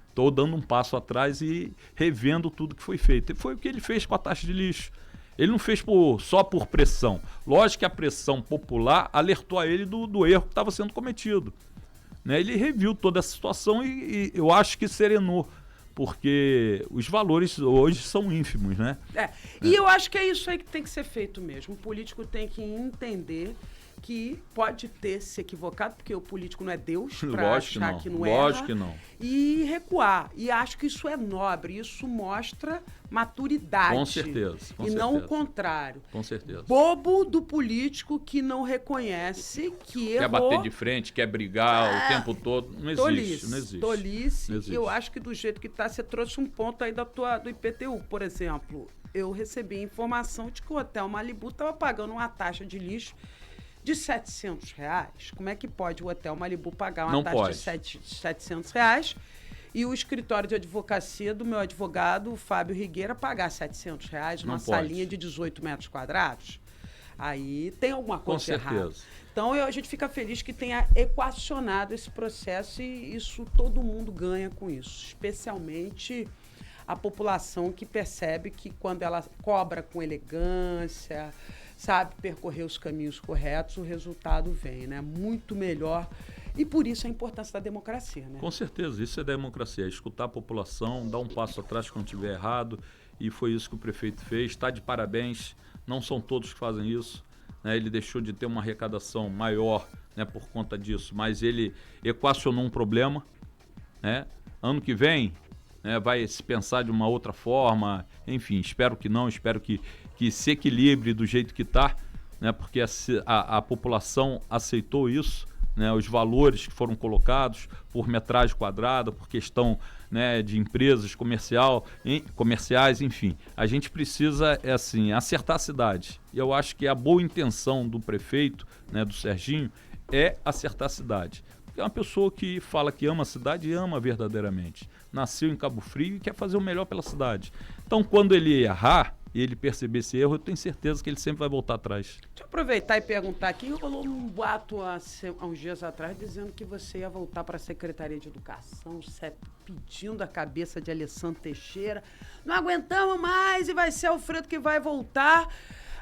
Estou dando um passo atrás e revendo tudo que foi feito. E foi o que ele fez com a taxa de lixo. Ele não fez só por pressão. Lógico que a pressão popular alertou a ele do erro que estava sendo cometido. Né? Ele reviu toda essa situação e eu acho que serenou, porque os valores hoje são ínfimos, né? E eu acho que é isso aí que tem que ser feito mesmo. O político tem que entender que pode ter se equivocado, porque o político não é Deus para achar que não erra. Lógico que não. E recuar. E acho que isso é nobre, isso mostra maturidade. Com certeza. E não o contrário. Com certeza. Bobo do político que não reconhece que errou. Quer bater de frente, quer brigar o tempo todo. Não existe. Não existe. Tolice. Não existe. Eu acho que do jeito que está, você trouxe um ponto aí do IPTU, por exemplo. Eu recebi informação de que o Hotel Malibu estava pagando uma taxa de lixo de R$700. Como é que pode o Hotel Malibu pagar uma taxa de R$700 e o escritório de advocacia do meu advogado, Fábio Rigueira, pagar R$700 numa salinha de 18 metros quadrados? Aí tem alguma coisa errada. Então a gente fica feliz que tenha equacionado esse processo e isso todo mundo ganha com isso, especialmente a população que percebe que quando ela cobra com elegância, sabe percorrer os caminhos corretos, o resultado vem, né? Muito melhor. E por isso a importância da democracia, né? Com certeza, isso é democracia, é escutar a população, dar um passo atrás quando estiver errado, e foi isso que o prefeito fez, está de parabéns, não são todos que fazem isso, né? Ele deixou de ter uma arrecadação maior, né, por conta disso, mas ele equacionou um problema, né? Ano que vem, né, vai se pensar de uma outra forma, enfim, espero que não, espero que se equilibre do jeito que está, né, porque a população aceitou isso, né, os valores que foram colocados por metragem quadrada, por questão, né, de empresas comerciais, enfim. A gente precisa, assim, acertar a cidade. E eu acho que a boa intenção do prefeito, né, do Serginho, é acertar a cidade. Porque é uma pessoa que fala que ama a cidade e ama verdadeiramente. Nasceu em Cabo Frio e quer fazer o melhor pela cidade. Então, quando ele errar e ele perceber esse erro, eu tenho certeza que ele sempre vai voltar atrás. Deixa eu aproveitar e perguntar aqui. Rolou um boato há uns dias atrás dizendo que você ia voltar para a Secretaria de Educação, pedindo a cabeça de Alessandro Teixeira. Não aguentamos mais e vai ser Alfredo que vai voltar.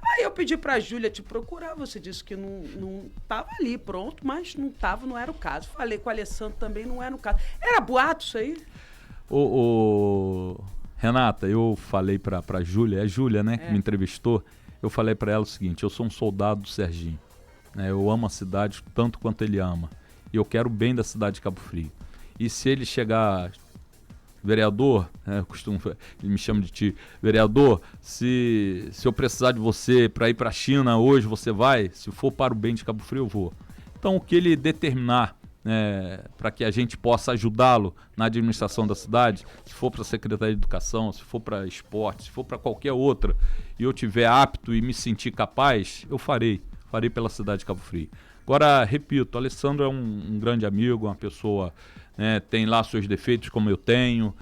Aí eu pedi pra Júlia te procurar, você disse que não tava ali pronto, mas não era o caso. Falei com o Alessandro também, não era o caso. Era boato isso aí? Renata, eu falei pra Júlia, é a Júlia, né, que me entrevistou, eu falei pra ela o seguinte: eu sou um soldado do Serginho, né, eu amo a cidade tanto quanto ele ama, e eu quero o bem da cidade de Cabo Frio. E se ele chegar... Vereador, né, ele me chama de tio, vereador, se eu precisar de você para ir para a China hoje, você vai? Se for para o bem de Cabo Frio, eu vou. Então, o que ele determinar, né, para que a gente possa ajudá-lo na administração da cidade, se for para a Secretaria de Educação, se for para esporte, se for para qualquer outra, e eu tiver apto e me sentir capaz, eu farei pela cidade de Cabo Frio. Agora, repito, o Alessandro é um grande amigo, uma pessoa... tem lá seus defeitos, como eu tenho,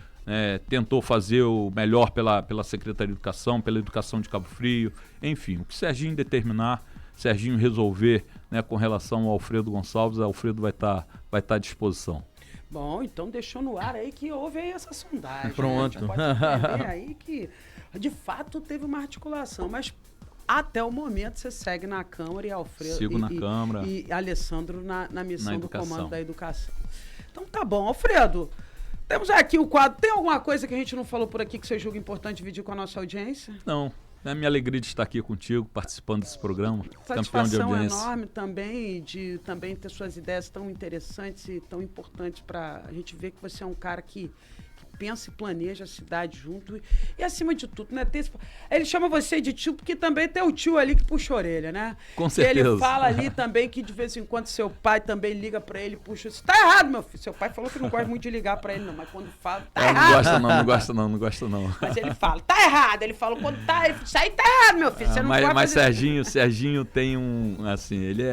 tentou fazer o melhor pela Secretaria de Educação, pela educação de Cabo Frio, enfim, o que Serginho determinar, Serginho resolver, né, com relação ao Alfredo Gonçalves, Alfredo vai estar à disposição. Bom, então deixou no ar aí que houve aí essa sondagem. Pronto. Né? Pode entender aí que, de fato, teve uma articulação, mas... Até o momento você segue na Câmara e Alfredo Sigo na Câmara. E Alessandro na missão do comando da educação. Então tá bom, Alfredo. Temos aqui o quadro. Tem alguma coisa que a gente não falou por aqui que você julga importante dividir com a nossa audiência? Não. É a minha alegria de estar aqui contigo, participando desse programa. Satisfação enorme também de também ter suas ideias tão interessantes e tão importantes para a gente ver que você é um cara que pensa e planeja a cidade junto e acima de tudo, né? Ele chama você de tio porque também tem o tio ali que puxa a orelha, né? Com certeza. Ele fala ali também que de vez em quando seu pai também liga pra ele, puxa, isso tá errado, meu filho. Seu pai falou que não gosta muito de ligar pra ele não, mas quando fala, tá errado. Não gosta não. Mas ele fala, tá errado. Ele fala, quando isso aí tá errado, meu filho. Você não pode mas fazer Serginho tem assim, ele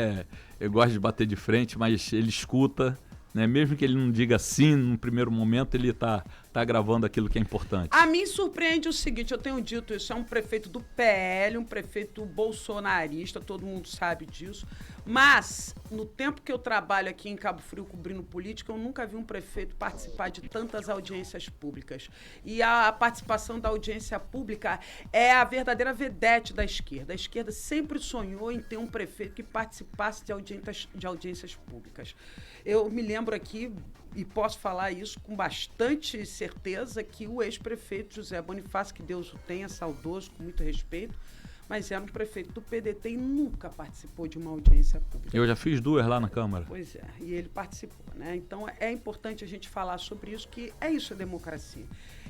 gosta de bater de frente, mas ele escuta, né? Mesmo que ele não diga sim no primeiro momento, ele tá gravando aquilo que é importante. A mim surpreende o seguinte, eu tenho dito isso, é um prefeito do PL, um prefeito bolsonarista, todo mundo sabe disso, mas no tempo que eu trabalho aqui em Cabo Frio cobrindo política, eu nunca vi um prefeito participar de tantas audiências públicas. E a participação da audiência pública é a verdadeira vedete da esquerda. A esquerda sempre sonhou em ter um prefeito que participasse de audiências públicas. Eu me lembro aqui, e posso falar isso com bastante certeza, que o ex-prefeito José Bonifácio, que Deus o tenha, saudoso, com muito respeito, mas era um prefeito do PDT e nunca participou de uma audiência pública. Eu já fiz 2 lá na Câmara. Pois é, e ele participou, né? Então é importante a gente falar sobre isso, que é isso a democracia.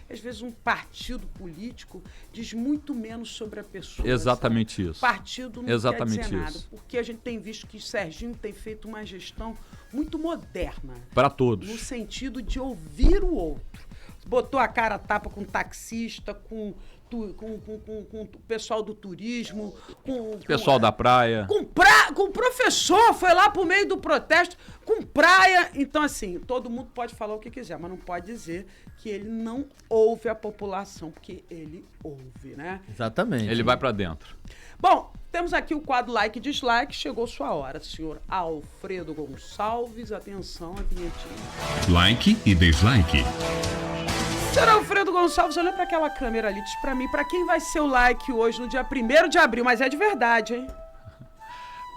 Às vezes um partido político diz muito menos sobre a pessoa. Exatamente sabe? Isso. Partido não Exatamente quer dizer nada, isso. porque a gente tem visto que Serginho tem feito uma gestão muito moderna. Para todos. No sentido de ouvir o outro. Botou a cara a tapa com taxista, com o pessoal do turismo, com o pessoal da praia. Com o professor, foi lá pro meio do protesto, com praia. Então, assim, todo mundo pode falar o que quiser, mas não pode dizer que ele não ouve a população, porque ele ouve, né? Exatamente. Ele vai para dentro. Bom, temos aqui o quadro like e dislike, chegou sua hora, senhor Alfredo Gonçalves, atenção, a vinhetinha. Like e dislike. Senhor Alfredo Gonçalves, olha para aquela câmera ali, diz pra mim, pra quem vai ser o like hoje no dia 1º de abril, mas é de verdade, hein?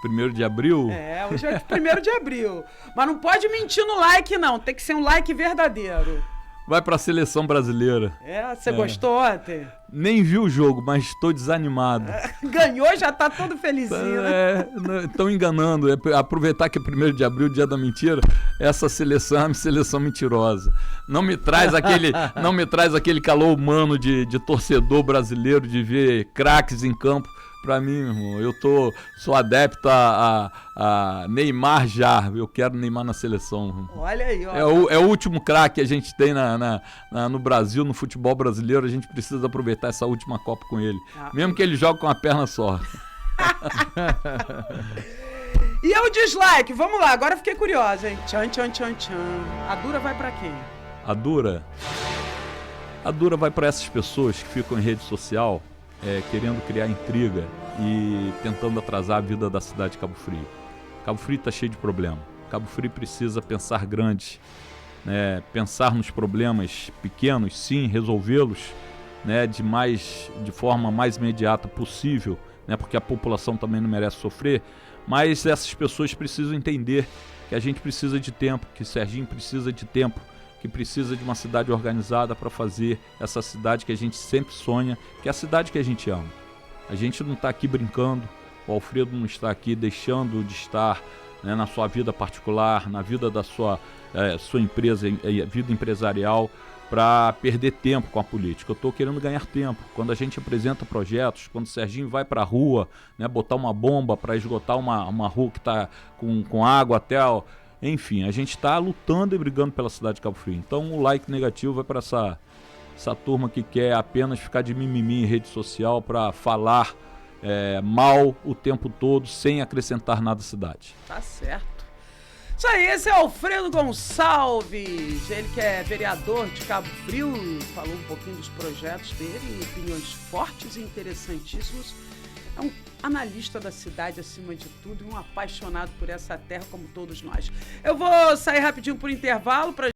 1º de abril? É, hoje é 1º de abril, mas não pode mentir no like não, tem que ser um like verdadeiro. Vai para a seleção brasileira. É, você gostou ontem? Nem vi o jogo, mas estou desanimado. Ganhou, já tá todo felizinho, né? Estão enganando. Aproveitar que é 1º de abril, dia da mentira, essa seleção é uma seleção mentirosa. Não me traz aquele calor humano de torcedor brasileiro, de ver craques em campo, Pra mim, irmão, sou adepto a Neymar já. Eu quero Neymar na seleção. Irmão. Olha aí, ó. É o último craque que a gente tem no Brasil, no futebol brasileiro. A gente precisa aproveitar essa última Copa com ele. Mesmo que ele jogue com a perna só. E é o dislike, vamos lá, agora eu fiquei curiosa, hein? Tchan, tchan, tchan, tchan. A dura vai pra quem? A dura vai pra essas pessoas que ficam em rede social querendo criar intriga e tentando atrasar a vida da cidade de Cabo Frio. Cabo Frio tá cheio de problema. Cabo Frio precisa pensar grande, né? Pensar nos problemas pequenos, sim, resolvê-los, né? De forma mais imediata possível, né? Porque a população também não merece sofrer. Mas essas pessoas precisam entender que a gente precisa de tempo, que Serginho precisa de tempo, que precisa de uma cidade organizada para fazer essa cidade que a gente sempre sonha, que é a cidade que a gente ama. A gente não está aqui brincando, o Alfredo não está aqui deixando de estar, né, na sua vida particular, na vida da sua empresa, vida empresarial, para perder tempo com a política. Eu estou querendo ganhar tempo. Quando a gente apresenta projetos, quando o Serginho vai para a rua, né, botar uma bomba para esgotar uma rua que está com água até... Enfim, a gente está lutando e brigando pela cidade de Cabo Frio. Então o like negativo vai para essa turma que quer apenas ficar de mimimi em rede social para falar mal o tempo todo, sem acrescentar nada à cidade. Tá certo. Isso aí, esse é Alfredo Gonçalves, ele que é vereador de Cabo Frio, falou um pouquinho dos projetos dele, opiniões fortes e interessantíssimas. É um analista da cidade acima de tudo e um apaixonado por essa terra como todos nós. Eu vou sair rapidinho por intervalo para